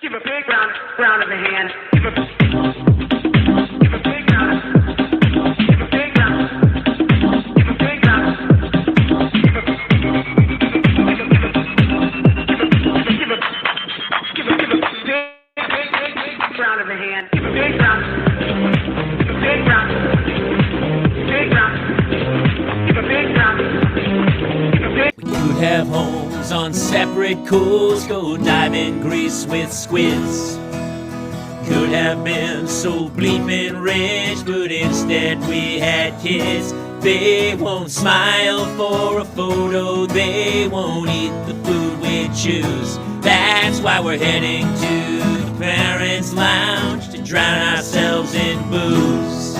Give a big round of the hand. Give a big round. Give a big round. Give a big round. Give a big round of the hand. Give a big round. Give a big round. Big round. Give a big round. Give a big. We could have homes on separate coasts, go dive in Greece with squids. Could have been so bleeping rich, but instead we had kids. They won't smile for a photo, they won't eat the food we choose. That's why we're heading to the Parents' Lounge to drown ourselves in booze.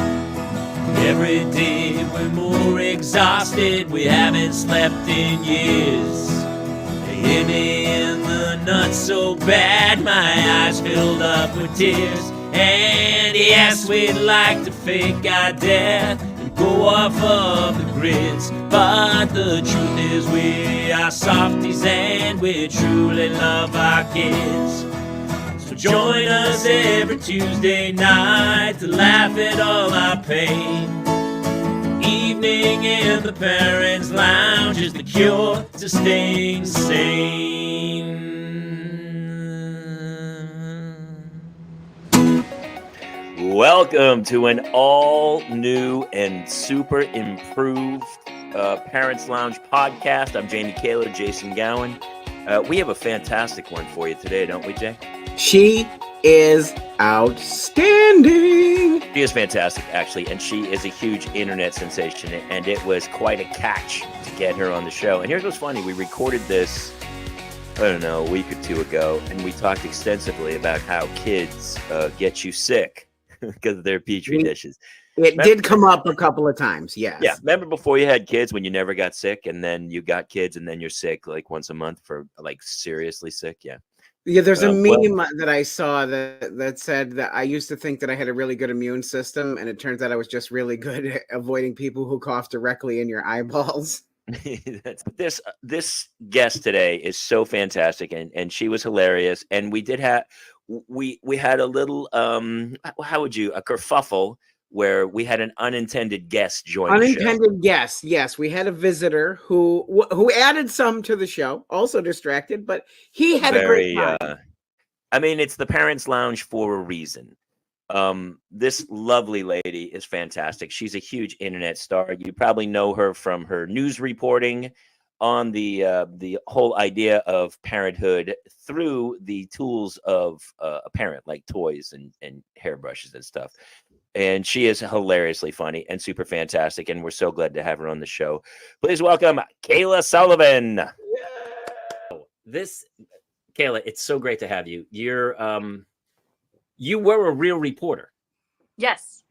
Every day we're more exhausted, we haven't slept in years. They hit me in the nuts so bad, my eyes filled up with tears. And yes, we'd like to fake our death and go off of the grids, but the truth is we are softies and we truly love our kids. So join us every Tuesday night to laugh at all our pain. Evening in the Parents' Lounge is the cure to staying sane. Welcome to an all-new and super improved Parents' Lounge podcast. I'm Jamie Kayla, Jason Gowan. We have a fantastic one for you today, don't we, Jay? She is outstanding. She is fantastic, actually, and she is a huge internet sensation, and it was quite a catch to get her on the show. And here's what's funny. We recorded this, I don't know, a week or two ago, and we talked extensively about how kids get you sick because of their Petri dishes. It did come up a couple of times, yes. Yeah, remember before you had kids when you never got sick, and then you got kids, and then you're sick like once a month for like seriously sick? Yeah. Yeah, there's a meme that I saw that said that I used to think that I had a really good immune system, and it turns out I was just really good at avoiding people who cough directly in your eyeballs. This guest today is so fantastic, and she was hilarious, and we did have we had a little how would you, a kerfuffle where we had an unintended guest join the show. Unintended guest, yes. We had a visitor who added some to the show, also distracted, but he had a great time. I mean, it's the Parents' Lounge for a reason. This lovely lady is fantastic. She's a huge internet star. You probably know her from her news reporting on the whole idea of parenthood through the tools of a parent, like toys and hairbrushes and stuff. And she is hilariously funny and super fantastic, and we're so glad to have her on the show. Please welcome Kayla Sullivan. Yeah. Kayla, it's so great to have you. You were a real reporter. Yes.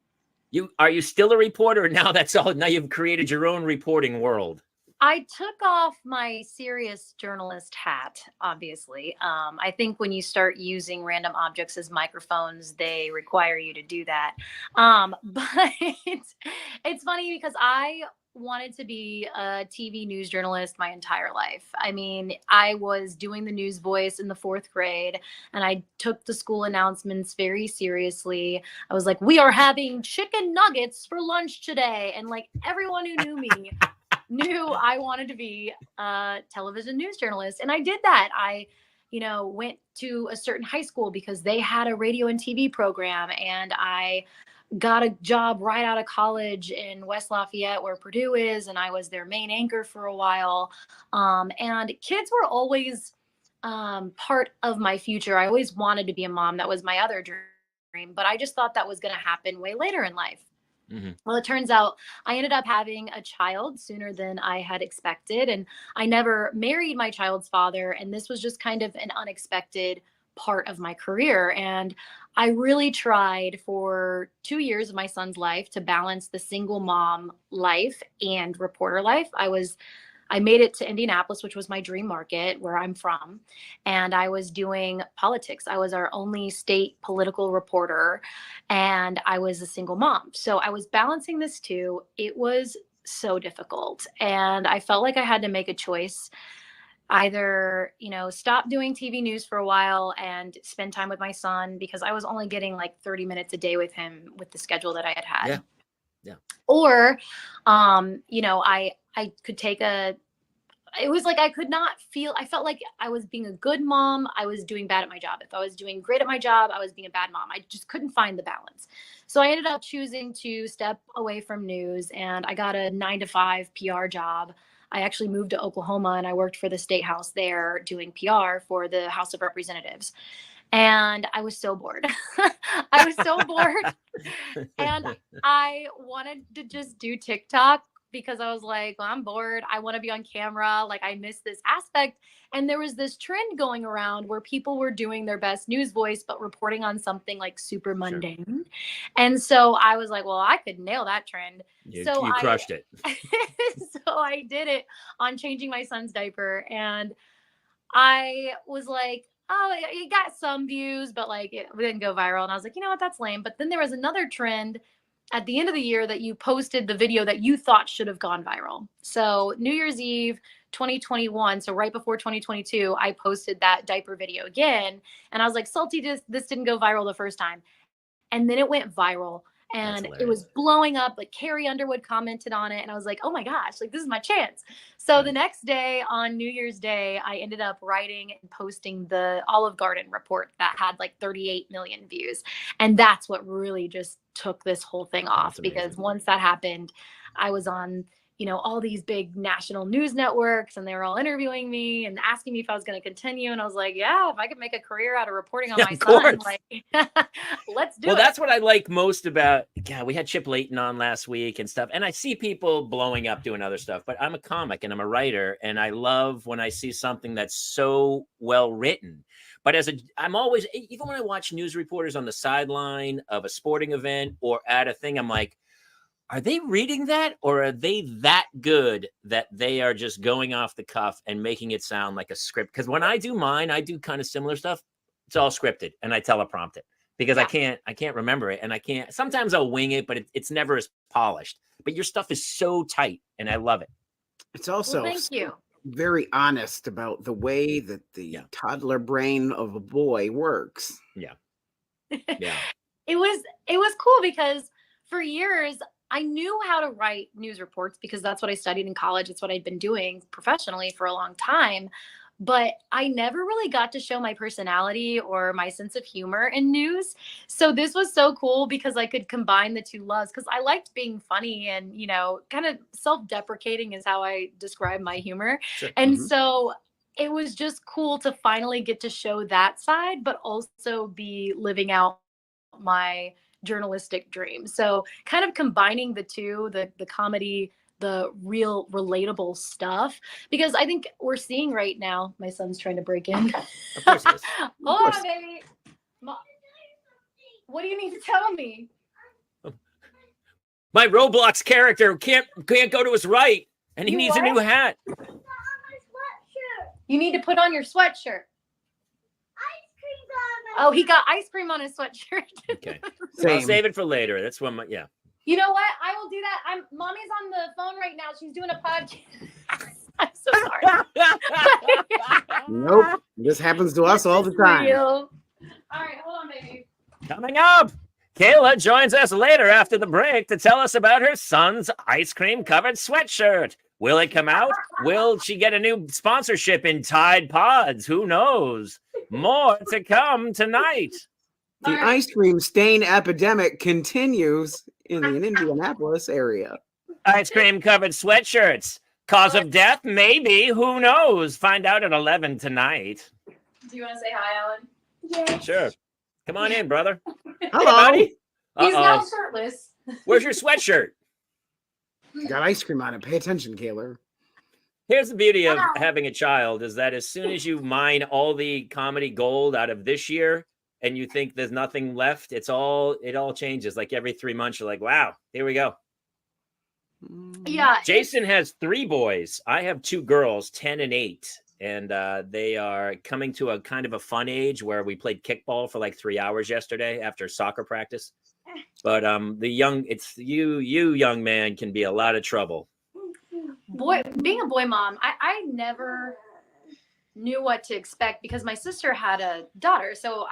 Are you still a reporter? Now that's all. Now you've created your own reporting world. I took off my serious journalist hat, obviously. I think when you start using random objects as microphones, they require you to do that. But it's funny because I wanted to be a TV news journalist my entire life. I mean, I was doing the news voice in the 4th grade, and I took the school announcements very seriously. I was like, we are having chicken nuggets for lunch today. And like everyone who knew me knew I wanted to be a television news journalist. And I did that. I, went to a certain high school because they had a radio and TV program. And I got a job right out of college in West Lafayette where Purdue is. And I was their main anchor for a while. And kids were always part of my future. I always wanted to be a mom. That was my other dream. But I just thought that was going to happen way later in life. Mm-hmm. Well, it turns out I ended up having a child sooner than I had expected, and I never married my child's father, and this was just kind of an unexpected part of my career. And I really tried for 2 years of my son's life to balance the single mom life and reporter life. I made it to Indianapolis, which was my dream market where I'm from. And I was doing politics. I was our only state political reporter, and I was a single mom. So I was balancing this too. It was so difficult. And I felt like I had to make a choice. either, stop doing TV news for a while and spend time with my son, because I was only getting like 30 minutes a day with him with the schedule that I had. Yeah. Yeah. Or, I could take it was like I could not feel, I felt like I was being a good mom. I was doing bad at my job. If I was doing great at my job, I was being a bad mom. I just couldn't find the balance. So I ended up choosing to step away from news, and I got a 9-to-5 PR job. I actually moved to Oklahoma and I worked for the state house there doing PR for the House of Representatives. And I was so bored. I was so bored. And I wanted to just do TikTok because I was like, well, I'm bored. I want to be on camera. Like, I miss this aspect. And there was this trend going around where people were doing their best news voice, but reporting on something like super mundane. Sure. And so I was like, well, I could nail that trend. You crushed it. So I did it on changing my son's diaper. And I was like, oh, it got some views, but like it didn't go viral. And I was like, you know what, that's lame. But then there was another trend at the end of the year that you posted the video that you thought should have gone viral. So New Year's Eve 2021, so right before 2022, I posted that diaper video again. And I was like, salty, this didn't go viral the first time. And then it went viral. And it was blowing up. Like Carrie Underwood commented on it. And I was like, oh my gosh, like this is my chance. So the next day on New Year's Day, I ended up writing and posting the Olive Garden report that had like 38 million views. And that's what really just took this whole thing off, because once that happened, I was on, all these big national news networks, and they were all interviewing me and asking me if I was going to continue. And I was like, yeah, if I could make a career out of reporting on my son, like, let's do it. Well, that's what I like most about, we had Chip Layton on last week and stuff. And I see people blowing up doing other stuff, but I'm a comic and I'm a writer. And I love when I see something that's so well written. But I'm always, even when I watch news reporters on the sideline of a sporting event or at a thing, I'm like, are they reading that, or are they that good that they are just going off the cuff and making it sound like a script? Because when I do mine, I do kind of similar stuff. It's all scripted and I teleprompt it because I can't remember it, and I can't. Sometimes I'll wing it, but it's never as polished. But your stuff is so tight, and I love it. It's also thank you. Very honest about the way that the toddler brain of a boy works. Yeah. It was cool because for years I knew how to write news reports because that's what I studied in college. It's what I'd been doing professionally for a long time. But I never really got to show my personality or my sense of humor in news. So this was so cool because I could combine the two loves, because I liked being funny and, kind of self-deprecating is how I describe my humor. Sure. And so it was just cool to finally get to show that side, but also be living out my journalistic dream. So kind of combining the two, the comedy, the real relatable stuff, because I think we're seeing right now, my son's trying to break in. Of course he is. Hold on, baby. What do you need to tell me? My Roblox character can't go to his right, and he needs a new hat. You need to put on your sweatshirt. Oh, he got ice cream on his sweatshirt. Okay. I'll save it for later. That's when You know what? I will do that. Mommy's on the phone right now. She's doing a podcast. I'm so sorry. Nope. This happens to us all the time. All right, hold on, baby. Coming up, Kayla joins us later after the break to tell us about her son's ice cream covered sweatshirt. Will it come out? Will she get a new sponsorship in Tide Pods? Who knows? More to come tonight. The ice cream stain epidemic continues in the Indianapolis area. Ice cream covered sweatshirts. Cause of death? Maybe. Who knows? Find out at 11 tonight. Do you want to say hi, Alan? Yeah. Sure. Come on in, brother. Hello. Hey, buddy. He's now shirtless. Where's your sweatshirt? Got ice cream on it. Pay attention, Kayla. Here's the beauty of having a child is that as soon as you mine all the comedy gold out of this year and you think there's nothing left, it all changes. Like every 3 months, you're like, wow, here we go. Yeah. Jason has 3 boys. I have 2 girls, 10 and 8. And they are coming to a kind of a fun age where we played kickball for like 3 hours yesterday after soccer practice. But you young man can be a lot of trouble. Being a boy mom, I never knew what to expect because my sister had a daughter. So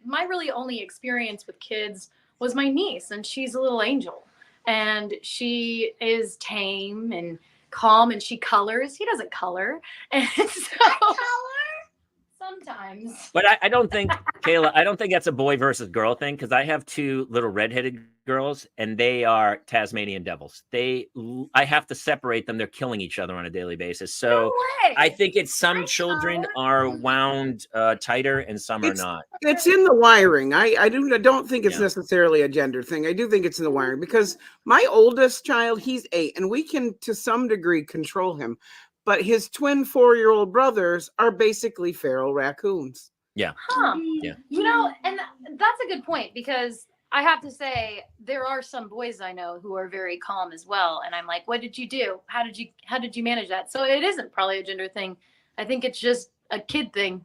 my really only experience with kids was my niece, and she's a little angel. And she is tame and calm, and she colors. He doesn't color. And so sometimes. But I don't think, Kayla, I don't think that's a boy versus girl thing, because I have two little redheaded girls, and they are Tasmanian devils. I have to separate them. They're killing each other on a daily basis. So No way. I think it's some children are wound tighter and some are not. It's in the wiring. I don't think it's Yeah. necessarily a gender thing. I do think it's in the wiring, because my oldest child, he's 8, and we can to some degree control him. But his twin 4-year-old brothers are basically feral raccoons. Yeah. Huh. Yeah. You know, and that's a good point, because I have to say there are some boys I know who are very calm as well, and I'm like, what did you do? How did you manage that? So it isn't probably a gender thing. I think it's just a kid thing.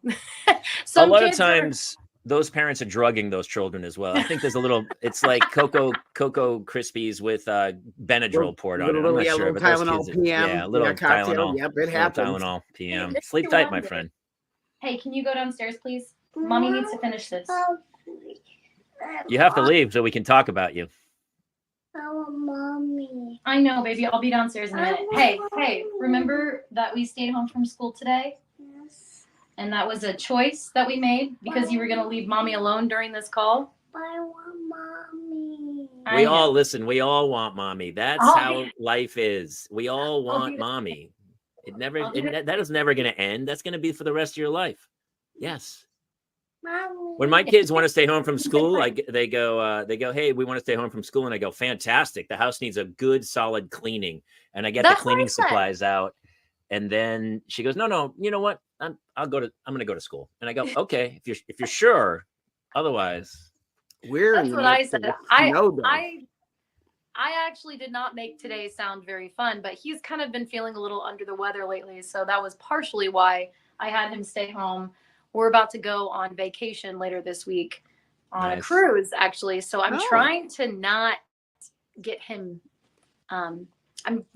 A lot of times those parents are drugging those children as well. I think there's a little, it's like Cocoa Krispies with Benadryl poured on it. I'm not sure, but those Tylenol kids, PM, yeah, a little cocktail. Tylenol. Yep, it happens. Tylenol PM. Sleep tight, my friend. Hey, can you go downstairs, please? Mommy needs to finish this. You have to leave so we can talk about you. Mommy. I know, baby. I'll be downstairs in a minute. Hey, remember that we stayed home from school today? Yes. And that was a choice that we made because you were going to leave mommy alone during this call? I want mommy. We all want mommy. That's how life is. We all want mommy. That is never going to end. That's going to be for the rest of your life. Yes. Mommy. When my kids want to stay home from school, they go, hey, we want to stay home from school. And I go, fantastic. The house needs a good, solid cleaning. And I get the cleaning supplies out. And then she goes, no, you know what? I'm going to go to school. And I go, okay, if you're sure, otherwise. That's what I said. I actually did not make today sound very fun, but he's kind of been feeling a little under the weather lately. So that was partially why I had him stay home. We're about to go on vacation later this week on a cruise, actually. So I'm trying to not get him, I'm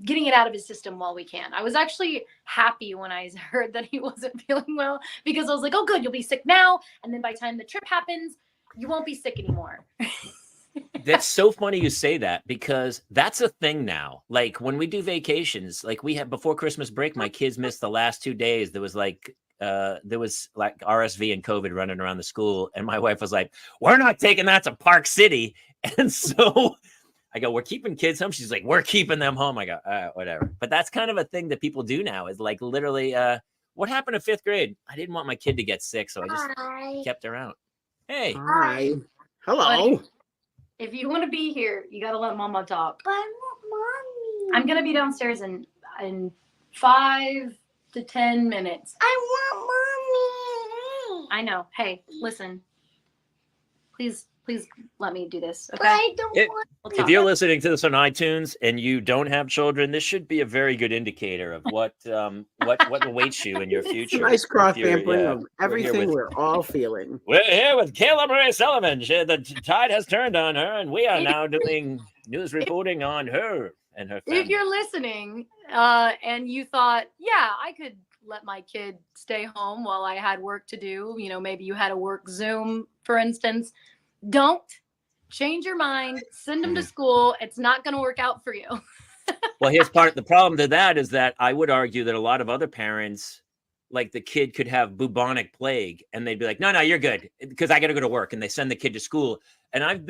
getting it out of his system while we can. I was actually happy when I heard that he wasn't feeling well, because I was like, oh, good, you'll be sick now. And then by the time the trip happens, you won't be sick anymore. That's so funny you say that, because that's a thing now. Like when we do vacations, like we had before Christmas break, my kids missed the last 2 days. There was like RSV and COVID running around the school. And my wife was like, we're not taking that to Park City. And so I go, we're keeping kids home. She's like, we're keeping them home. I go, whatever. But that's kind of a thing that people do now, is like literally, what happened in 5th grade? I didn't want my kid to get sick, so I just kept her out. Hey. Hi. Hello. If you want to be here, you got to let mama talk. But I want mommy. I'm going to be downstairs in 5 to 10 minutes. I want mommy. I know. Hey, listen. Please let me do this. Okay. But I don't want. If you're listening to this on iTunes and you don't have children, this should be a very good indicator of what awaits you in your future. Nice cross sampling of everything we're all feeling. We're here with Kayla Marie Sullivan. The tide has turned on her, and we are now doing news reporting on her and her family. If you're listening and you thought, yeah, I could let my kid stay home while I had work to do, maybe you had a work Zoom, for instance, don't change your mind. Send them to school. It's not going to work out for you. Well, here's the problem to that is that I would argue that a lot of other parents, like the kid could have bubonic plague and they'd be like, no, you're good because I got to go to work, and they send the kid to school. And I've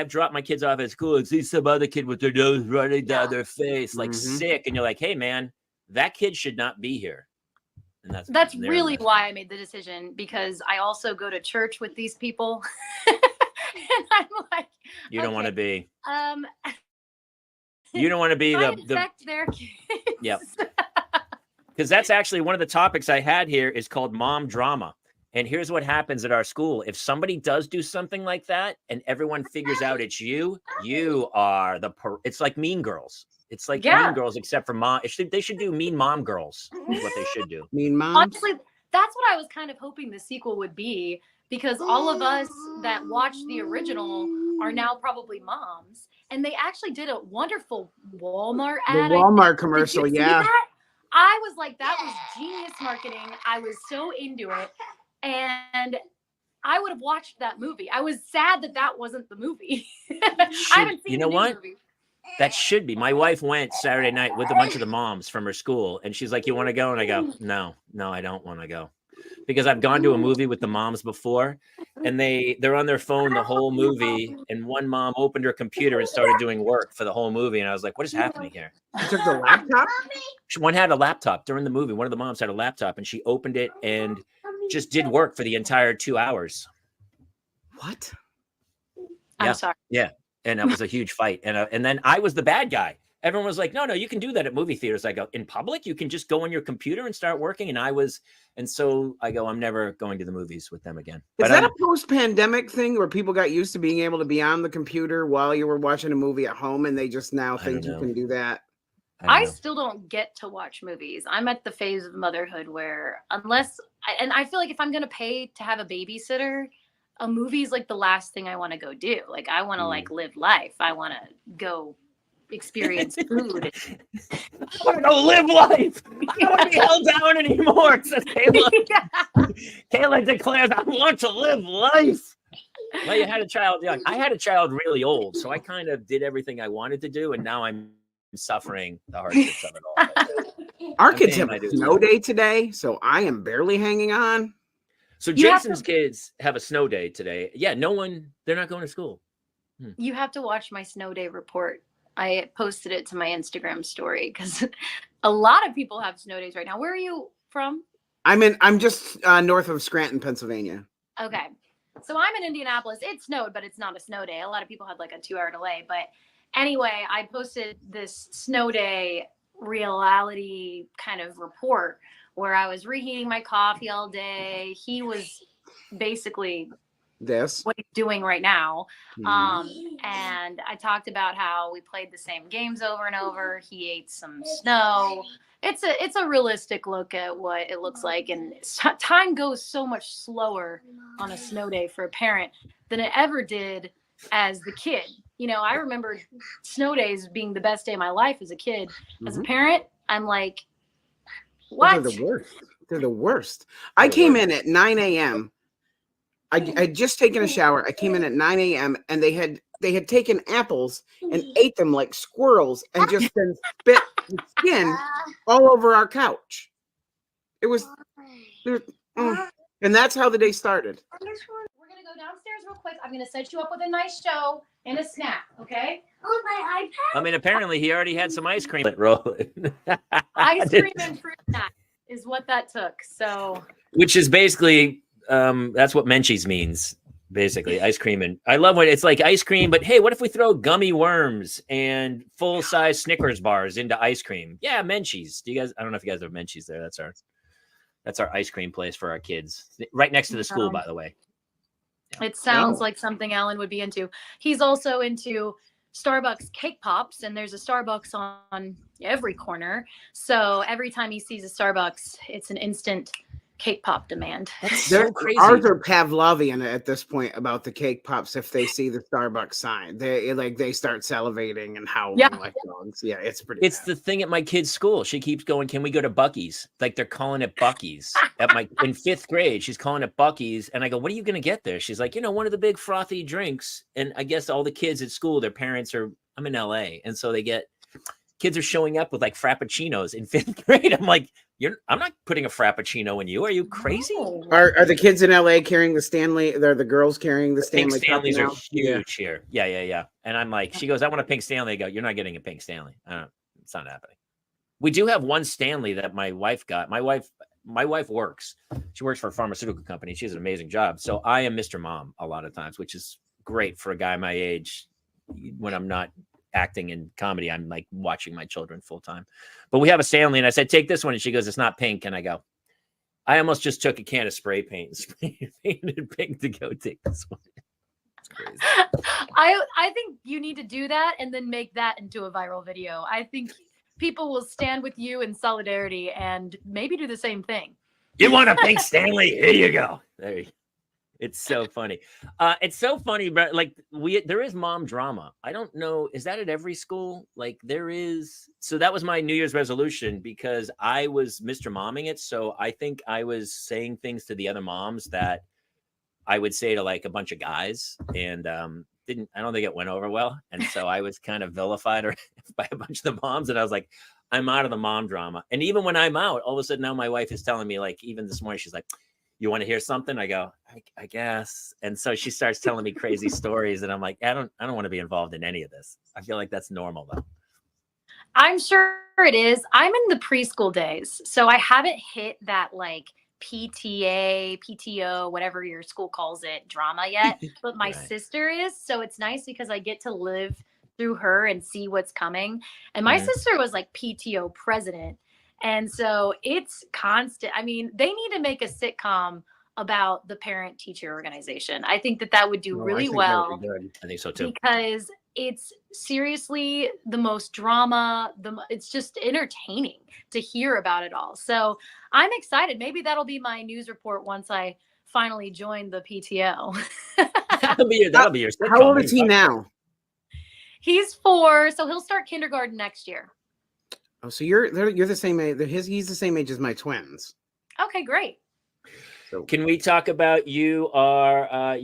dropped my kids off at school and see some other kid with their nose running down their face, like sick. And you're like, hey man, that kid should not be here. And that's really why I made the decision, because I also go to church with these people. And I'm like, you don't want to be. You don't want to be the infect their kids. Yep. Because that's actually one of the topics I had here is called mom drama. And here's what happens at our school. If somebody does do something like that and everyone figures out it's you are it's like Mean Girls. It's like Mean Girls, except for mom. They should do Mean Mom Girls is what they should do. Mean Moms? Honestly, that's what I was kind of hoping the sequel would be, because all of us that watched the original are now probably moms. And they actually did a wonderful Walmart ad. The Walmart commercial, Did you see that? I was like, that was genius marketing. I was so into it. And I would have watched that movie. I was sad that that wasn't the movie. I haven't seen You know the new what? movie. That should be. My wife went Saturday night with a bunch of the moms from her school, and she's like, "You want to go?" And I go, "No, I don't want to go," because I've gone to a movie with the moms before, and they're on their phone the whole movie, and one mom opened her computer and started doing work for the whole movie, and I was like, "What is happening here?" You took the laptop? One had a laptop during the movie. One of the moms had a laptop, and she opened it and just did work for the entire 2 hours. What? I'm sorry. Yeah. And that was a huge fight. And then I was the bad guy. Everyone was like, no, you can do that at movie theaters. I go, in public, you can just go on your computer and start working. And so I go, I'm never going to the movies with them again. Is that a post-pandemic thing where people got used to being able to be on the computer while you were watching a movie at home, and they just now think you can do that? I still don't get to watch movies. I'm at the phase of motherhood where and I feel like if I'm going to pay to have a babysitter, a movie is like the last thing I want to go do. Like I want to like live life. I want to go experience food. I want to go live life. I don't want to be held down anymore, says Kayla. Yeah. Kayla declares, I want to live life. Well, you had a child young. I had a child really old, so I kind of did everything I wanted to do, and now I'm suffering the hardships of it all. Our kids have a snow day today, so I am barely hanging on. So Jason's kids have a snow day today. Yeah, they're not going to school. You have to watch my snow day report. I posted it to my Instagram story because a lot of people have snow days right now. Where are you from? I'm just north of Scranton, Pennsylvania. Okay. So I'm in Indianapolis. It snowed, but it's not a snow day. A lot of people had like a 2-hour delay. But anyway, I posted this snow day reality kind of report where I was reheating my coffee all day. He was basically what he's doing right now. And I talked about how we played the same games over and over. He ate some snow. It's a realistic look at what it looks like. And time goes so much slower on a snow day for a parent than it ever did as the kid. You know, I remember snow days being the best day of my life as a kid. As a parent, I'm like, what? They're the worst. They're the worst. I came in at 9 a.m. I'd just taken a shower. I came in at 9 a.m. and they had taken apples and ate them like squirrels and just then spit the skin all over our couch. It was, and that's how the day started. We're gonna go downstairs real quick. I'm gonna set you up with a nice show and a snack, okay? Oh, my iPad. I mean, apparently he already had some ice cream. Rolling. Ice cream and fruit snack is what that took. So, which is basically that's what Menchie's means. Basically, ice cream. And I love when it's like ice cream, but hey, what if we throw gummy worms and full-size Snickers bars into ice cream? Yeah, Menchie's. Do you guys? I don't know if you guys have Menchie's there. That's our ice cream place for our kids, right next to the school, by the way. Yeah. It sounds like something Alan would be into. He's also into Starbucks cake pops, and there's a Starbucks on every corner. So every time he sees a Starbucks, it's an instant cake pop demand. That's so crazy. Ours are Pavlovian at this point about the cake pops. If they see the Starbucks sign, they start salivating and howling like dogs. Yeah, it's pretty. It's the thing at my kid's school. She keeps going, can we go to Buc-ee's? Like they're calling it Buc-ee's in 5th grade. She's calling it Buc-ee's, and I go, what are you going to get there? She's like, one of the big frothy drinks. And I guess all the kids at school, their parents I'm in LA, and so kids are showing up with like frappuccinos in 5th grade. I'm like, I'm not putting a frappuccino in you. Are you crazy? Are the kids in LA carrying the Stanley? They're the girls carrying the Stanley. Pink Stanleys are huge here. Yeah. And I'm like, she goes, I want a pink Stanley. I go, you're not getting a pink Stanley. It's not happening. We do have one Stanley that my wife got. My wife works. She works for a pharmaceutical company. She has an amazing job. So I am Mr. Mom a lot of times, which is great for a guy my age when I'm not acting in comedy. I'm like watching my children full time, but we have a Stanley, and I said, take this one, and she goes, it's not pink. And I go, I almost just took a can of spray paint and spray painted pink to go take this one. It's crazy. I think you need to do that and then make that into a viral video. I think people will stand with you in solidarity and maybe do the same thing. You want a pink Stanley? Here you go. There you go. It's so funny. It's so funny, but like there is mom drama. I don't know. Is that at every school? Like there is. So that was my New Year's resolution because I was Mr. Momming it. So I think I was saying things to the other moms that I would say to like a bunch of guys, and I don't think it went over well. And so I was kind of vilified by a bunch of the moms, and I was like, I'm out of the mom drama. And even when I'm out, all of a sudden now my wife is telling me, like, even this morning, she's like, you want to hear something? I go, I guess. And so she starts telling me crazy stories, and I'm like, I don't want to be involved in any of this. I feel like that's normal though. I'm sure it is. I'm in the preschool days, so I haven't hit that like PTA, PTO, whatever your school calls it, drama yet. But my Right. sister is, so it's nice because I get to live through her and see what's coming. And my sister was like PTO president. And so it's constant. I mean, they need to make a sitcom about the parent teacher organization. I think that would do really well. Good. I think so too. Because it's seriously the most drama. It's just entertaining to hear about it all. So I'm excited. Maybe that'll be my news report once I finally join the PTO. That'll be your sitcom. How old is he now? He's 4, so he'll start kindergarten next year. Oh, so you're the same age. He's the same age as my twins. Okay, great. So Can we talk about you are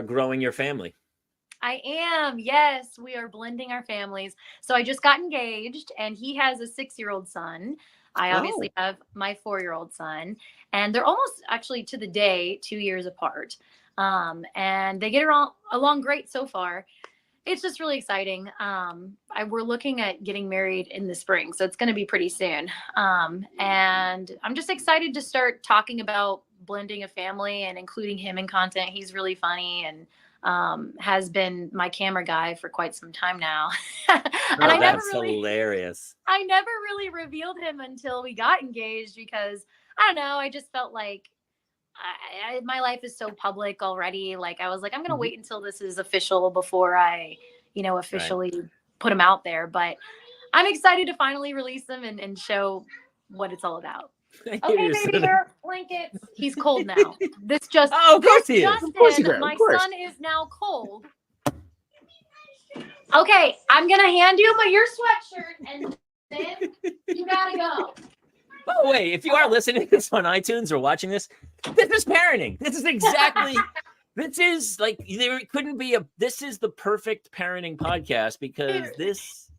growing your family? I am. Yes, we are blending our families. So I just got engaged, and he has a 6-year-old son. I obviously have my 4-year-old son, and they're almost actually to the day 2 years apart. And they get along great so far. It's just really exciting. We're looking at getting married in the spring, so it's going to be pretty soon. And I'm just excited to start talking about blending a family and including him in content. He's really funny and has been my camera guy for quite some time now. And That's hilarious. I never really revealed him until we got engaged because I don't know. I just felt like my life is so public already. Like I was like, I'm going to wait until this is official before I, officially put him out there. But I'm excited to finally release him and show what it's all about. Okay, baby bear, blankets. He's cold now. This just of course he is. Of course he is. My son is now cold. Okay, I'm gonna hand you your sweatshirt and then you gotta go. By the way, if you are listening to this on iTunes or watching this is parenting. This is exactly this is like this is the perfect parenting podcast because this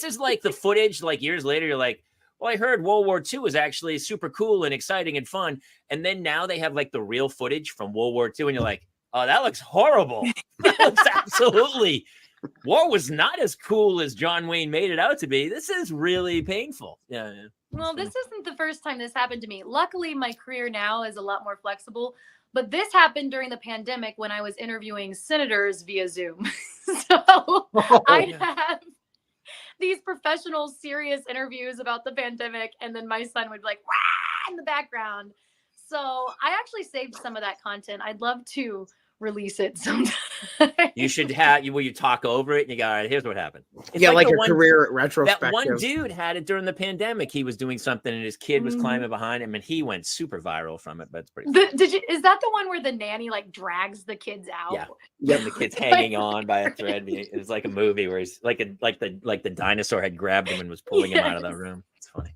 is like the footage like years later you're like, well, I heard World War II was actually super cool and exciting and fun. And then now they have like the real footage from World War II. And you're like, oh, that looks horrible. That looks absolutely. War was not as cool as John Wayne made it out to be. This is really painful. Yeah. Well, this isn't the first time this happened to me. Luckily, my career now is a lot more flexible. But this happened during the pandemic when I was interviewing senators via Zoom. So I have these professional, serious interviews about the pandemic, and then my son would be like, "Wah!" in the background. So I actually saved some of that content. I'd love to release it sometime. You should have you talk over it and you go, all right, here's what happened. It's like a one, career retrospective. That one dude had it during the pandemic. He was doing something and his kid was climbing behind him and he went super viral from it. But it's pretty funny. Is that the one where the nanny like drags the kids out? Yeah. Yep. And the kid's hanging on by a thread. It's like a movie where he's like the dinosaur had grabbed him and was pulling him out of the room. It's funny.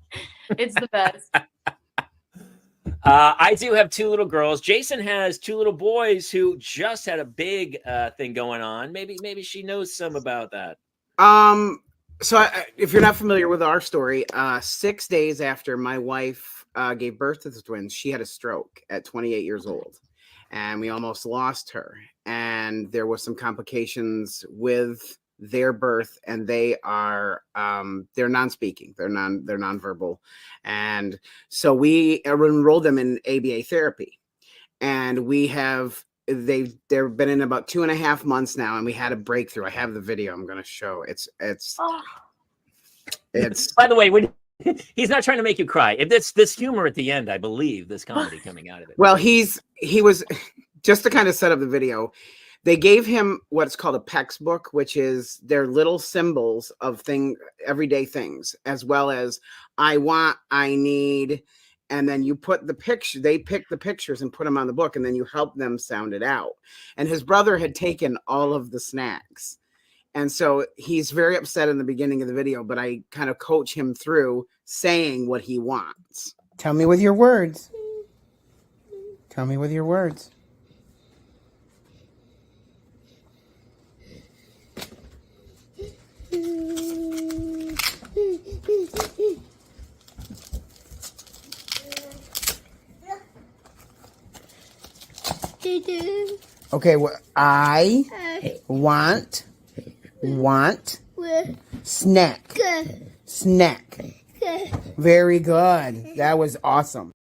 It's the best. I do have 2 little girls. Jason has 2 little boys who just had a big thing going on. Maybe she knows some about that. So if you're not familiar with our story, 6 days after my wife gave birth to the twins, she had a stroke at 28 years old, and we almost lost her. And there was some complications with their birth, and they are they're non-speaking, they're non-verbal, and so we enrolled them in ABA therapy, and they've been in about 2.5 months now, and we had a breakthrough. I have the video I'm going to show. It's by the way, he's not trying to make you cry. If this humor at the end, I believe this comedy coming out of it. Well, he was just to kind of set up the video. They gave him what's called a PEX book, which is their little symbols of everyday things, as well as I want, I need, and then you put the picture, they pick the pictures and put them on the book, and then you help them sound it out. And his brother had taken all of the snacks. And so he's very upset in the beginning of the video, but I kind of coach him through saying what he wants. Tell me with your words. Tell me with your words. Okay, well, I want snack. Snack. Very good. That was awesome.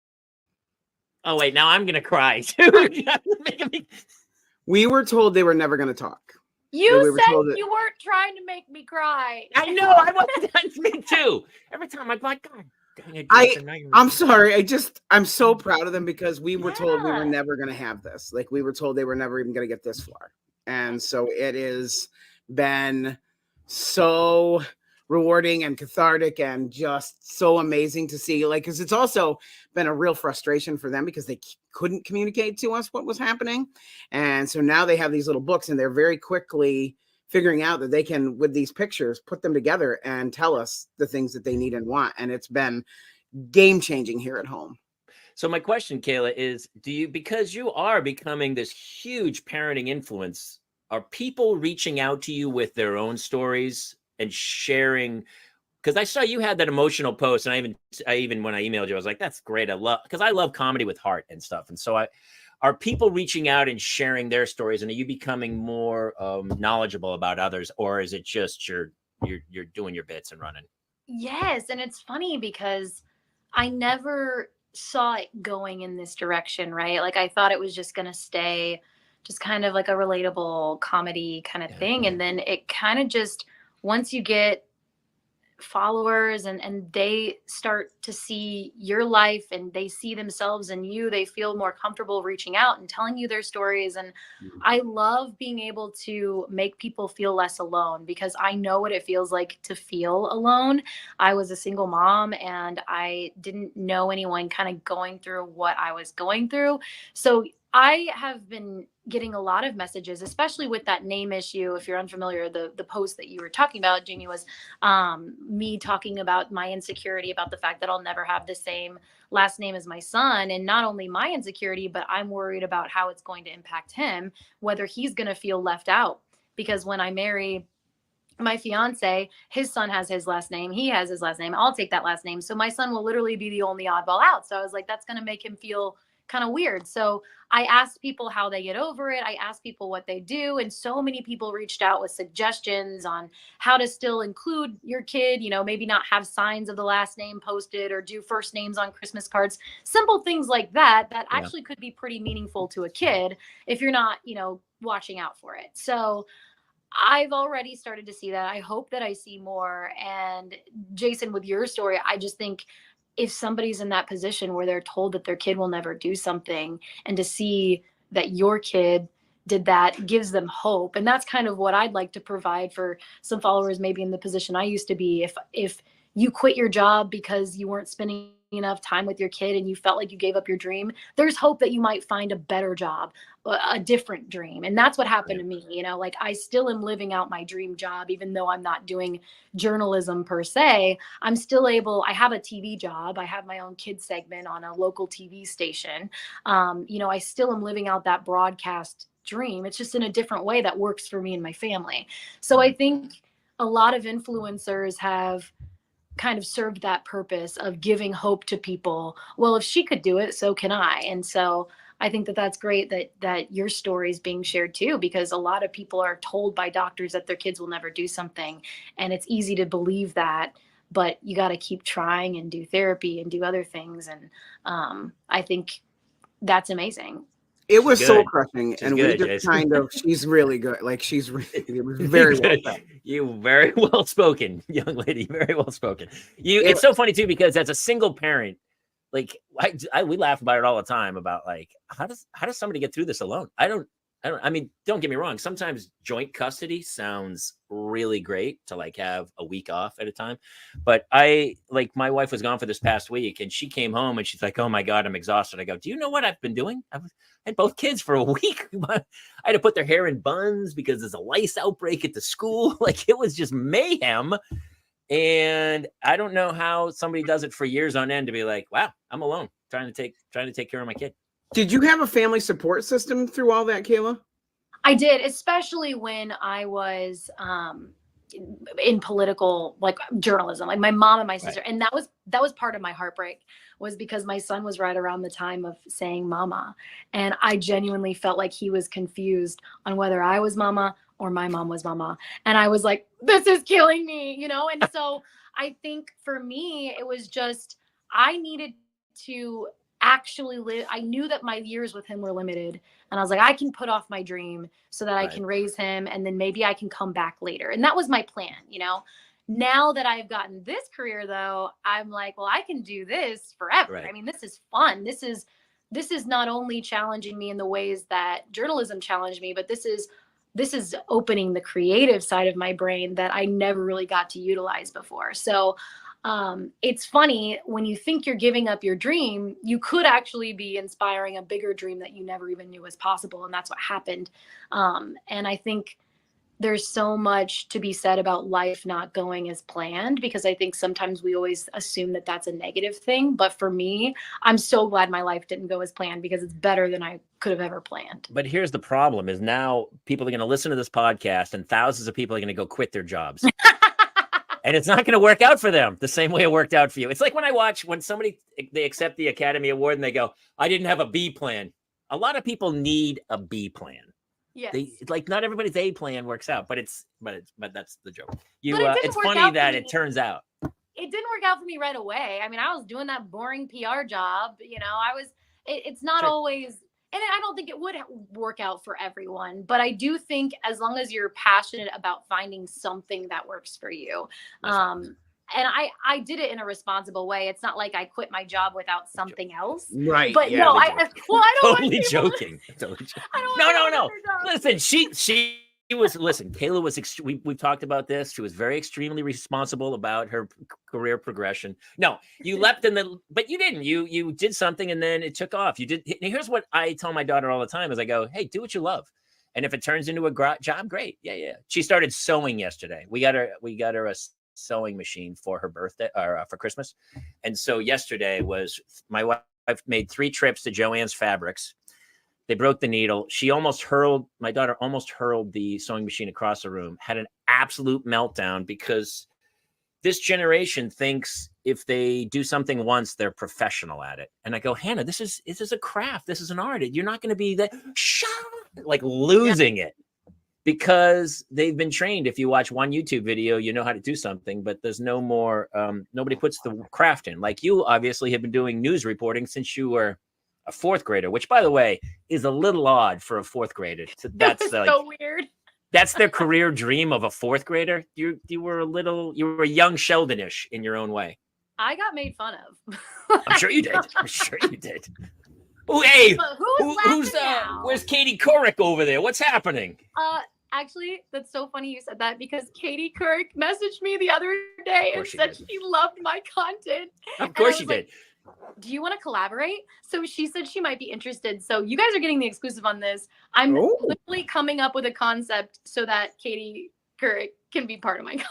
Oh, wait, now I'm going to cry, dude. We were told they were never going to talk. You we were said told that- you weren't trying to make me cry. I know. I want me too. Every time I'm like, God dang it, Jason, now you're- I'm sorry. I'm so proud of them because we were told we were never going to have this. Like, we were told they were never even going to get this far. And so it has been so rewarding and cathartic and just so amazing to see, like, because it's also been a real frustration for them because they couldn't communicate to us what was happening. And so now they have these little books, and they're very quickly figuring out that they can, with these pictures, put them together and tell us the things that they need and want. And it's been game changing here at home. So my question, Kayla, is because you are becoming this huge parenting influence, are people reaching out to you with their own stories and sharing? Because I saw you had that emotional post, and I even when I emailed you, I was like, that's great. I love comedy with heart and stuff. And so are people reaching out and sharing their stories, and are you becoming more knowledgeable about others, or is it just you're doing your bits and running? Yes, and it's funny because I never saw it going in this direction, right? Like, I thought it was just going to stay just kind of like a relatable comedy kind of thing. And then it kind of just, once you get followers and they start to see your life and they see themselves in you, they feel more comfortable reaching out and telling you their stories. And I love being able to make people feel less alone, because I know what it feels like to feel alone. I was a single mom and I didn't know anyone kind of going through what I was going through. So I have been getting a lot of messages, especially with that name issue. If you're unfamiliar, the post that you were talking about, Jamie, was me talking about my insecurity about the fact that I'll never have the same last name as my son. And not only my insecurity, but I'm worried about how it's going to impact him, whether he's going to feel left out. Because when I marry my fiance, his son has his last name. He has his last name. I'll take that last name. So my son will literally be the only oddball out. So I was like, that's going to make him feel kind of weird. So I asked people how they get over it. I asked people what they do. And so many people reached out with suggestions on how to still include your kid, you know, maybe not have signs of the last name posted or do first names on Christmas cards, simple things like that, that actually could be pretty meaningful to a kid if you're not, you know, watching out for it. So I've already started to see that. I hope that I see more. And Jason, with your story, I just think if somebody's in that position where they're told that their kid will never do something, and to see that your kid did that gives them hope. And that's kind of what I'd like to provide for some followers, maybe in the position I used to be. If you quit your job because you weren't spending enough time with your kid and you felt like you gave up your dream, there's hope that you might find a better job, a different dream. And that's what happened to me. You know, like, I still am living out my dream job, even though I'm not doing journalism per se. I'm still able, I have a TV job. I have my own kids segment on a local TV station. You know, I still am living out that broadcast dream. It's just in a different way that works for me and my family. So I think a lot of influencers have kind of served that purpose of giving hope to people. Well, if she could do it, so can I. And so I think that that's great that your story is being shared too, because a lot of people are told by doctors that their kids will never do something. And it's easy to believe that, but you got to keep trying and do therapy and do other things. And I think that's amazing. It was She's soul good. crushing, She's and good, we just Jason. kind of, she's really good. Like, she's really, it was very well done. You very well spoken, young lady. Very well spoken. It's so funny too, because as a single parent, like we laugh about it all the time about, like, how does somebody get through this alone? I don't I mean, don't get me wrong. Sometimes joint custody sounds really great to like have a week off at a time. But my wife was gone for this past week and she came home and she's like, oh my God, I'm exhausted. I go, do you know what I've been doing? I had both kids for a week. I had to put their hair in buns because there's a lice outbreak at the school. Like it was just mayhem. And I don't know how somebody does it for years on end to be like, wow, I'm alone trying to take care of my kid. Did you have a family support system through all that, Kayla? I did, especially when I was in political like journalism, like my mom and my sister. Right. And that was part of my heartbreak, was because my son was right around the time of saying mama. And I genuinely felt like he was confused on whether I was mama or my mom was mama. And I was like, this is killing me, you know? And so I think for me, it was just, I needed to actually live. I knew that my years with him were limited. And I was like, I can put off my dream so that I can raise him. And then maybe I can come back later. And that was my plan, you know? Now that I've gotten this career though, I'm like, well, I can do this forever. Right. I mean, this is fun. This is not only challenging me in the ways that journalism challenged me, but this is opening the creative side of my brain that I never really got to utilize before. So it's funny when you think you're giving up your dream, you could actually be inspiring a bigger dream that you never even knew was possible. And that's what happened. And I think there's so much to be said about life not going as planned, because I think sometimes we always assume that that's a negative thing. But for me, I'm so glad my life didn't go as planned, because it's better than I could have ever planned. But here's the problem is now people are going to listen to this podcast and thousands of people are going to go quit their jobs. And it's not going to work out for them the same way it worked out for you. It's like when somebody, they accept the Academy Award and they go, I didn't have a B plan. A lot of people need a B plan. Yes. Not everybody's A plan works out, but that's the joke. It's funny that it turns out. It didn't work out for me right away. I mean, I was doing that boring PR job. You know, it's not always, and I don't think it would work out for everyone, but I do think as long as you're passionate about finding something that works for you. And I did it in a responsible way. It's not like I quit my job without something else. Right. But yeah, no, I don't Totally joking. No. Listen, Kayla was, we've talked about this. She was very extremely responsible about her career progression. No, you leapt but you didn't. You did something and then it took off. You did. Here's what I tell my daughter all the time is I go, hey, do what you love. And if it turns into a job, great. Yeah. She started sewing yesterday. We got her a sewing machine for her birthday or for Christmas. And so yesterday was my wife made 3 trips to Joann's Fabrics. They broke the needle. My daughter almost hurled the sewing machine across the room, had an absolute meltdown because this generation thinks if they do something once, they're professional at it. And I go, Hannah, this is a craft. This is an art. You're not going to be losing it because they've been trained. If you watch one YouTube video, you know how to do something, but there's no more, nobody puts the craft in. Like you obviously have been doing news reporting since you were a 4th grader, which by the way is a little odd for a 4th grader. That's so weird. That's their career dream of a 4th grader. You were young Sheldon-ish in your own way. I got made fun of. I'm sure you did. Oh, hey, who's now? Where's Katie Couric over there? What's happening? Actually, that's so funny you said that, because Katie Couric messaged me the other day and said she loved my content. Of course she did. Do you want to collaborate? So she said she might be interested. So you guys are getting the exclusive on this. I'm literally coming up with a concept so that Katie Couric can be part of my content.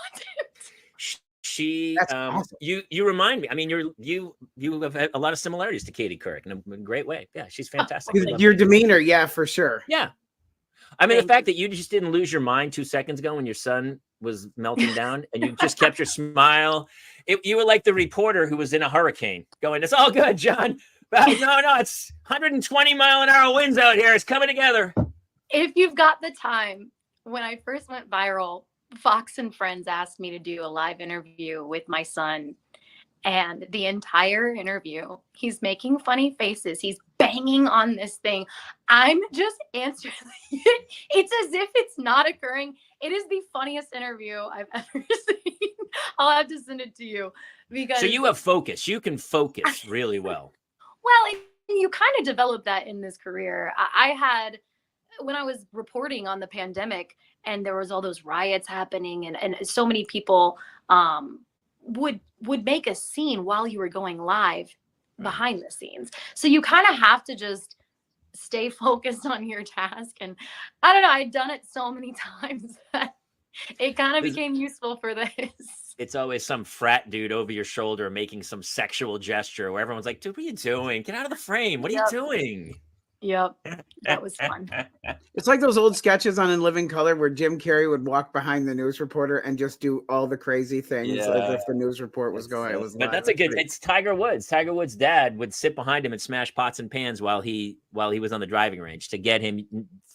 She, awesome. You remind me. I mean, you have had a lot of similarities to Katie Couric in a great way. Yeah, she's fantastic. Your demeanor, yeah, for sure. Yeah. I mean, the fact that you just didn't lose your mind 2 seconds ago when your son was melting down and you just kept your smile. You were like the reporter who was in a hurricane going, it's all good, John. But no, it's 120-mile-an-hour winds out here. It's coming together. If you've got the time, when I first went viral, Fox and Friends asked me to do a live interview with my son. And the entire interview, he's making funny faces. He's banging on this thing. I'm just answering. It's as if it's not occurring. It is the funniest interview I've ever seen. I'll have to send it to you. So you have focus. You can focus really well. Well, you kind of develop that in this career. I had when I was reporting on the pandemic and there was all those riots happening and so many people would make a scene while you were going live behind the scenes. So you kind of have to just stay focused on your task. And I don't know, I'd done it so many times that it kind of became useful for this. It's always some frat dude over your shoulder making some sexual gesture where everyone's like, dude, what are you doing? Get out of the frame. What are you doing? Yep. That was fun. It's like those old sketches on In Living Color where Jim Carrey would walk behind the news reporter and just do all the crazy things as if the news report was going. It was but live. that's a good. It's Tiger Woods. Tiger Woods' dad would sit behind him and smash pots and pans while he was on the driving range to get him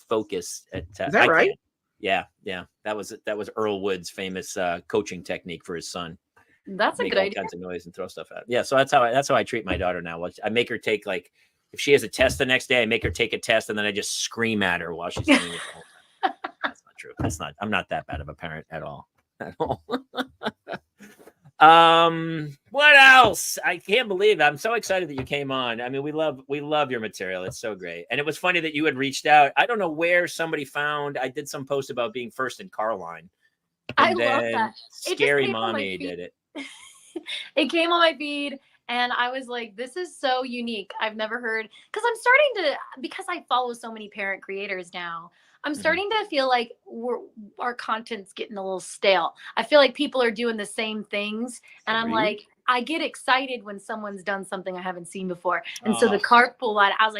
focused. Is that right? Yeah. That was Earl Woods' famous coaching technique for his son. That's a Make good all idea. kinds of noise and throw stuff out. Yeah, so that's how I treat my daughter now. I make her take, like, if she has a test the next day, I make her take a test and then I just scream at her while she's doing it the whole time. That's not true. I'm not that bad of a parent at all. What else? I can't believe it. I'm so excited that you came on. I mean, we love your material. It's so great. And it was funny that you had reached out. I don't know where somebody found, I did some post about being first in Carline. I love that. Scary Mommy did it. It came on my feed and I was like, this is so unique. I've never heard, because I'm starting to, because I follow so many parent creators now, I'm starting to feel like our content's getting a little stale. I feel like people are doing the same things. And I'm like, I get excited when someone's done something I haven't seen before. And so the carpool line, I was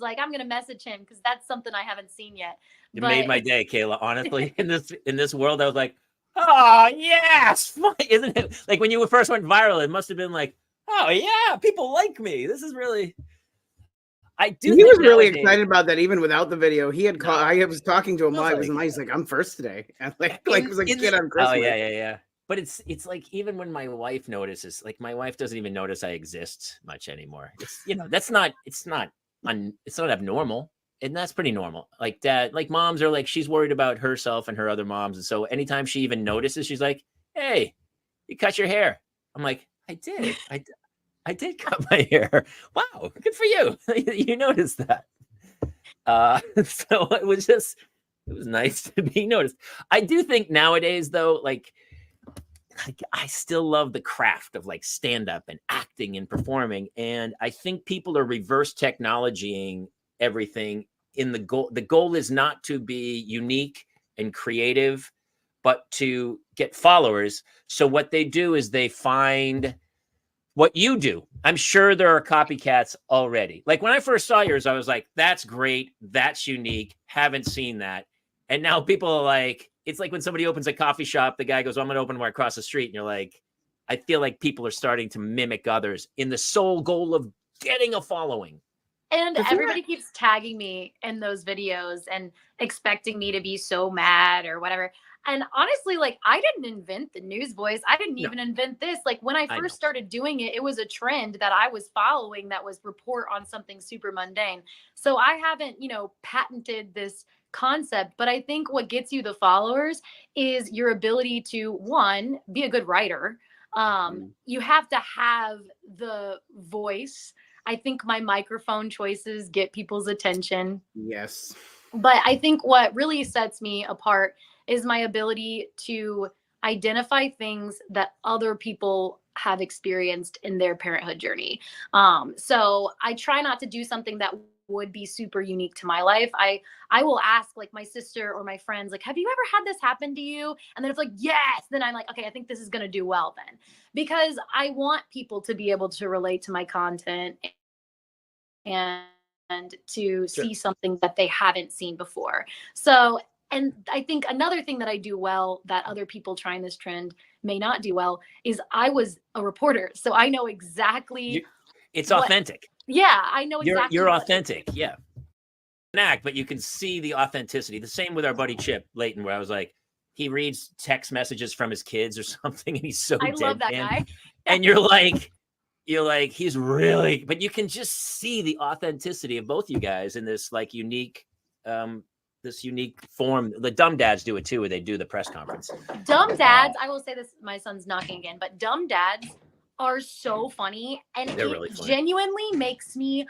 like, I'm going to message him because that's something I haven't seen yet. It made my day, Kayla. Honestly, in this world, I was like, oh, yes. Isn't it? Like when you first went viral, it must have been like, oh, yeah, people like me. This is really... He was really excited about that even without the video. He had called. I was talking to him while I was in line. He's like, I'm first today. And it was like a kid on Christmas. Oh, yeah. But it's like, even when my wife notices, like my wife doesn't even notice I exist much anymore. It's, it's not abnormal. And that's pretty normal. Like dad, like moms are like, she's worried about herself and her other moms. And so anytime she even notices, she's like, hey, you cut your hair. I'm like, I did. I did cut my hair. Wow, good for you. You noticed that. So it was nice to be noticed. I do think nowadays, though, like I still love the craft of like stand-up and acting and performing. And I think people are reverse technologying everything. The goal is not to be unique and creative, but to get followers. So what they do is they find what you do. I'm sure there are copycats already. Like when I first saw yours, I was like, that's great. That's unique. Haven't seen that. And now people are like, it's like when somebody opens a coffee shop, the guy goes, well, I'm going to open one across the street. And you're like, I feel like people are starting to mimic others in the sole goal of getting a following. And everybody keeps tagging me in those videos and expecting me to be so mad or whatever. And honestly, like I didn't invent the news voice. I didn't even invent this. Like when I first started doing it, it was a trend that I was following that was report on something super mundane. So I haven't, patented this concept, but I think what gets you the followers is your ability to, one, be a good writer. You have to have the voice. I think my microphone choices get people's attention. Yes. But I think what really sets me apart is my ability to identify things that other people have experienced in their parenthood journey. So I try not to do something that would be super unique to my life. I will ask like my sister or my friends, like, have you ever had this happen to you? And then it's like, yes. Then I'm like, okay, I think this is going to do well then, because I want people to be able to relate to my content and to see something that they haven't seen before. So, and I think another thing that I do well that other people trying this trend may not do well is I was a reporter. So I know exactly. It's authentic. Yeah, I know exactly. You're authentic. Yeah. An act, but you can see the authenticity. The same with our buddy Chip Layton, where I was like, he reads text messages from his kids or something, and he's so I love that guy. And you're like, he's really, but you can just see the authenticity of both you guys in this like unique, form. The dumb dads do it too, where they do the press conference. Dumb dads, I will say this, my son's knocking again, but dumb dads are so funny, and They're it really funny. genuinely makes me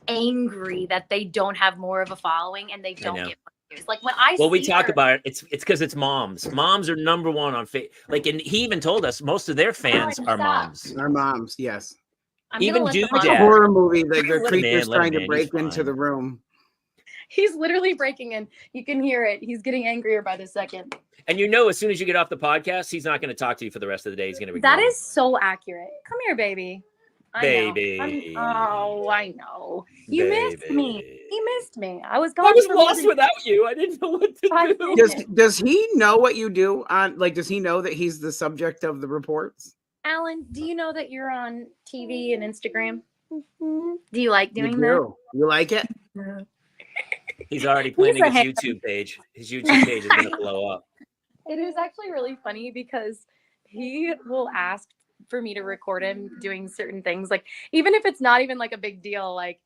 angry that they don't have more of a following and they don't know. get more views. Like when I Well, we see talk their- about it. It's because it's moms. Moms are number one on like, and he even told us most of their fans Alan, are stop. moms. Our moms, yes. I'm Even gonna let Like a Dad. horror movie, the Let him creature's in, let him trying to in, he's break into fine. the room. He's literally breaking in. You can hear it. He's getting angrier by the second. And as soon as you get off the podcast, he's not going to talk to you for the rest of the day. He's going to That is so accurate. Come here, baby. I know. Baby. I know. You missed me. He missed me. I was gone. I was for more lost than without you. I didn't know what to 5 do. minutes. Does he know what you do on? Like, does he know that he's the subject of the reports? Alan, do you know that you're on TV and Instagram? Do you like You doing that? do. You like it? He's already planning a his ham. YouTube page. His YouTube page is going to blow up. It is actually really funny because he will ask for me to record him doing certain things, like even if it's not even like a big deal, like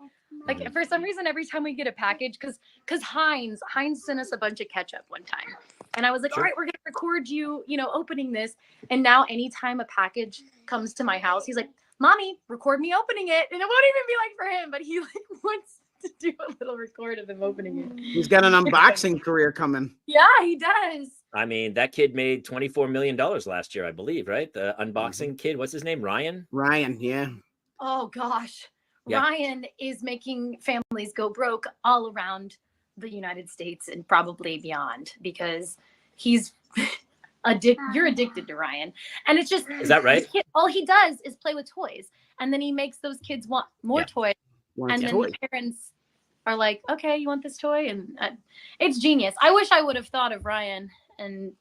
for some reason every time we get a package, because Heinz sent us a bunch of ketchup one time, and I was like, Sure. all right, we're gonna record you opening this, and now anytime a package comes to my house, he's like, mommy, record me opening it, and it won't even be like for him, but he like wants to do a little record of him opening it. He's got an unboxing career coming. Yeah, he does. I mean, that kid made $24 million last year, I believe, right? The unboxing kid. What's his name? Ryan? Ryan, yeah. Oh gosh. Yeah. Ryan is making families go broke all around the United States and probably beyond, because he's you're addicted to Ryan. And it's just, Is that right? All he does is play with toys, and then he makes those kids want more Yeah. toys. Wants And a then toy. the parents are like, okay, you want this toy? And it's genius. I wish I would have thought of Ryan and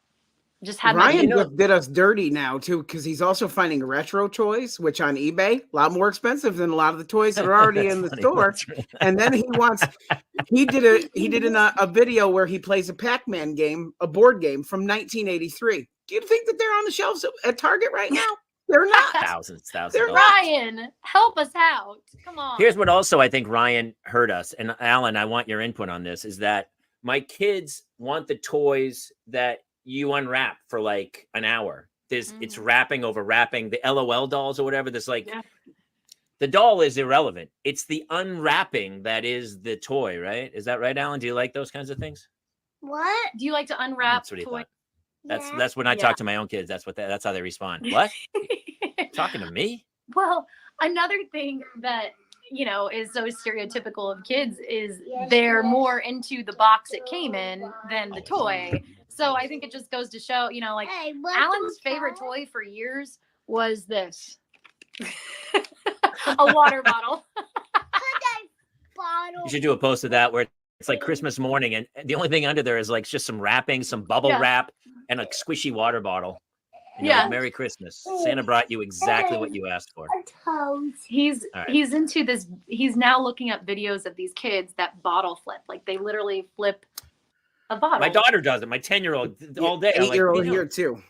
just had Ryan my just did us dirty now too, because he's also finding retro toys, which on eBay a lot more expensive than a lot of the toys that are already That's in the funny. store. That's right. And then he did a video where he plays a Pac-Man game, a board game from 1983. Do you think that they're on the shelves at Target right now? They're not. Thousands. They're Dollars. Ryan, help us out. Come on. Here's what also I think Ryan hurt us. And Alan, I want your input on this, is that my kids want the toys that you unwrap for like an hour. It's wrapping over wrapping, the LOL dolls or whatever. There's like, the doll is irrelevant. It's the unwrapping that is the toy, right? Is that right, Alan? Do you like those kinds of things? What? Do you like to unwrap That's what he toys? thought. Yeah. That's when I Yeah. talk to my own kids. That's how they respond. What? Talking to me? Well, another thing that is so stereotypical of kids is Yes, they're yes. more into the box it came in than the toy. So I think it just goes to show, like Hey, what Alan's the favorite fuck? toy for years was this. A water bottle. Bottle. You should do a post of that where it's like Christmas morning, and the only thing under there is like just some wrapping, some bubble Yeah. wrap, and a squishy water bottle. And you're Yeah. like, Merry Christmas. Santa brought you exactly what you asked for. A toast. He's All right. he's into this. He's now looking up videos of these kids that bottle flip. Like they literally flip a bottle. My daughter does it. My 10-year-old all day. I'm like, 8-year-old what are you here doing? too.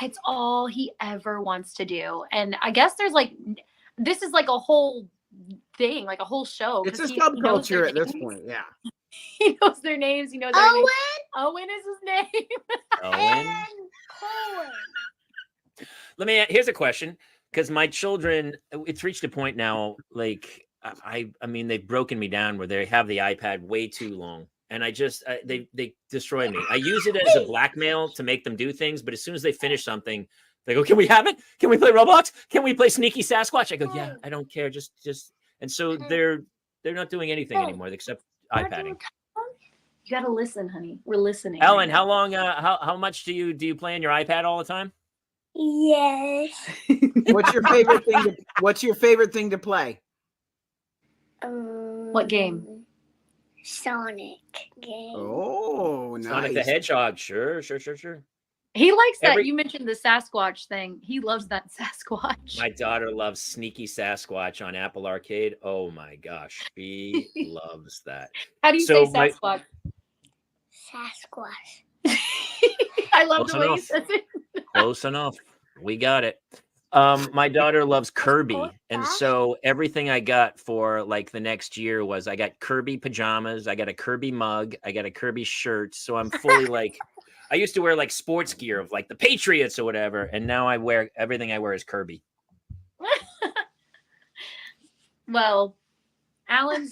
It's all he ever wants to do. And I guess there's this is like a whole thing, like a whole show. It's a 'cause he knows their subculture at this names. point. Yeah. He knows their names. He knows their Owen names. Owen is his name. Owen? and Cohen. Here's a question, because my children, it's reached a point now, like I mean, they've broken me down where they have the iPad way too long, and they destroy me. I use it as a blackmail to make them do things, but as soon as they finish something, they go, "Can we have it? Can we play Roblox? Can we play Sneaky Sasquatch?" I go, "Yeah, I don't care, just," and so they're not doing anything anymore except iPadding. You gotta listen, honey. We're listening. Ellen, right how long? How much do you play on your iPad all the time? Yes. What's your favorite thing? What's your favorite thing to play? What game? Sonic game. Oh, nice. Sonic the Hedgehog. Sure. He likes that. Every- You mentioned the Sasquatch thing. He loves that Sasquatch. My daughter loves Sneaky Sasquatch on Apple Arcade. Oh my gosh, she loves that. How do you So say my- Sasquatch? Sasquatch. I love Close the way he enough. says it. Close enough. We got it. My daughter loves Kirby, and so everything I got for like the next year was I got Kirby pajamas, I got a Kirby mug, I got a Kirby shirt. So I'm fully like, I used to wear like sports gear of like the Patriots or whatever, and now everything I wear is Kirby. Well, Alan,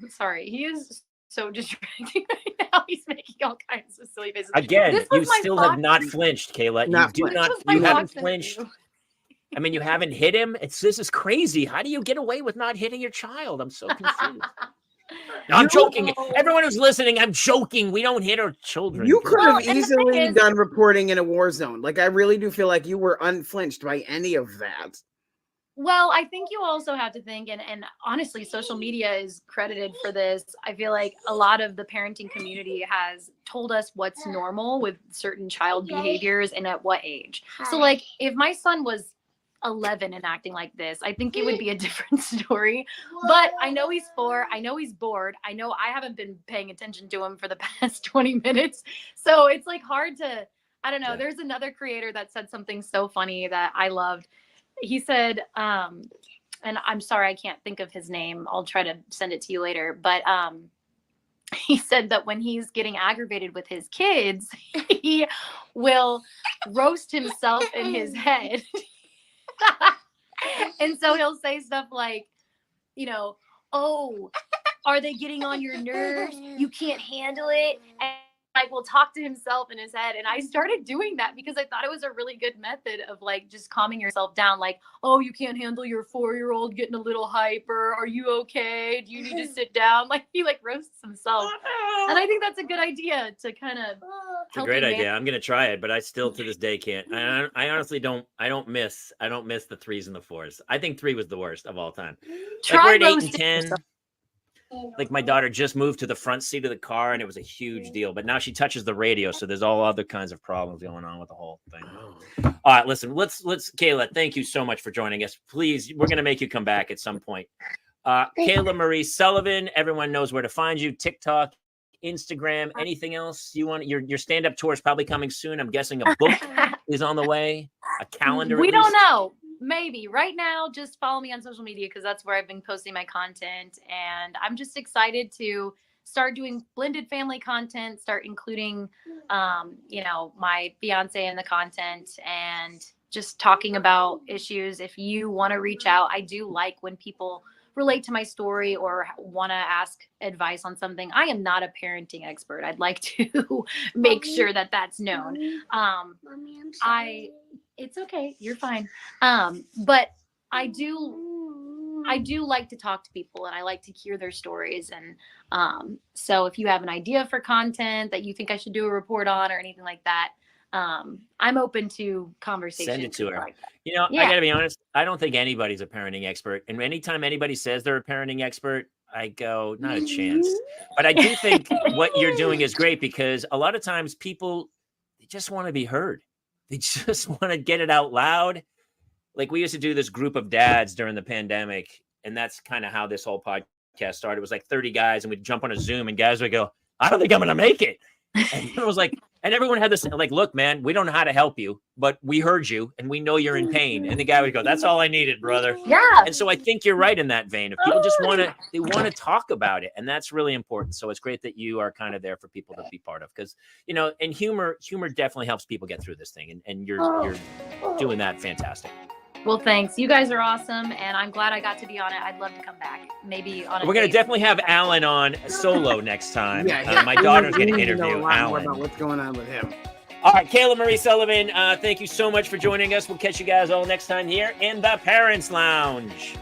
sorry, he is so distracting right now. He's making all kinds of silly faces. Again, This was you my still have box not interview. flinched, Kayla. Not You do flinched. not. This was my You haven't box flinched. interview. I mean, you haven't hit him. This is crazy. How do you get away with not hitting your child? I'm so confused. No, I'm joking. Everyone who's listening, I'm joking. We don't hit our children. You could Well, have and the thing easily is- done reporting in a war zone. Like, I really do feel like you were unflinched by any of that. Well, I think you also have to think, and honestly, social media is credited for this. I feel like a lot of the parenting community has told us what's normal with certain child behaviors and at what age. So, like, if my son was 11 and acting like this, I think it would be a different story. But I know he's 4. I know he's bored. I know I haven't been paying attention to him for the past 20 minutes. So it's like hard to, I don't know. Yeah. There's another creator that said something so funny that I loved. He said, and I'm sorry, I can't think of his name. I'll try to send it to you later. But he said that when he's getting aggravated with his kids, he will roast himself in his head. And so he'll say stuff like, you know, oh, are they getting on your nerves? You can't handle it. And like will talk to himself in his head. And I started doing that because I thought it was a really good method of like just calming yourself down. Like, oh, you can't handle your 4-year-old getting a little hyper. Are you okay? Do you need to sit down? Like he like roasts himself. And I think that's a good idea to kind of It's a great idea. I'm gonna try it, but I still to this day can't. I honestly don't. I don't miss the 3s and the 4s. I think 3 was the worst of all time. Like we're at 8 and 10. Like my daughter just moved to the front seat of the car, and it was a huge deal. But now she touches the radio, so there's all other kinds of problems going on with the whole thing. All right, listen. Let's Kayla. Thank you so much for joining us. Please, we're gonna make you come back at some point. Kayla Marie Sullivan. Everyone knows where to find you. TikTok, Instagram, anything else you want? Your stand-up tour is probably coming soon. I'm guessing a book is on the way, a calendar. We don't know. Maybe right now, just follow me on social media because that's where I've been posting my content. And I'm just excited to start doing blended family content, start including, my fiance in the content and just talking about issues. If you want to reach out, I do like when people relate to my story or want to ask advice on something. I am not a parenting expert. I'd like to make sure that that's known. Mommy, I'm sorry. It's okay. You're fine. But I do like to talk to people and I like to hear their stories. And so if you have an idea for content that you think I should do a report on or anything like that, I'm open to conversation. Send it to her. Like I gotta be honest. I don't think anybody's a parenting expert. And anytime anybody says they're a parenting expert, I go, not a chance. But I do think what you're doing is great because a lot of times people, they just want to be heard. They just want to get it out loud. Like we used to do this group of dads during the pandemic. And that's kind of how this whole podcast started. It was like 30 guys and we'd jump on a Zoom and guys would go, I don't think I'm going to make it. And it was like, and everyone had this like, look, man, we don't know how to help you, but we heard you and we know you're in pain. And the guy would go, that's all I needed, brother. Yeah. And so I think you're right in that vein. If people just they want to talk about it. And that's really important. So it's great that you are kind of there for people to be part of because, and humor definitely helps people get through this thing. And you're doing that fantastic. Well, thanks. You guys are awesome. And I'm glad I got to be on it. I'd love to come back. Maybe on We're going to definitely have Alan on solo next time. Yeah, my daughter's going to know interview a lot more Alan. about what's going on with him. All right, Kayla Marie Sullivan, thank you so much for joining us. We'll catch you guys all next time here in the Parents Lounge.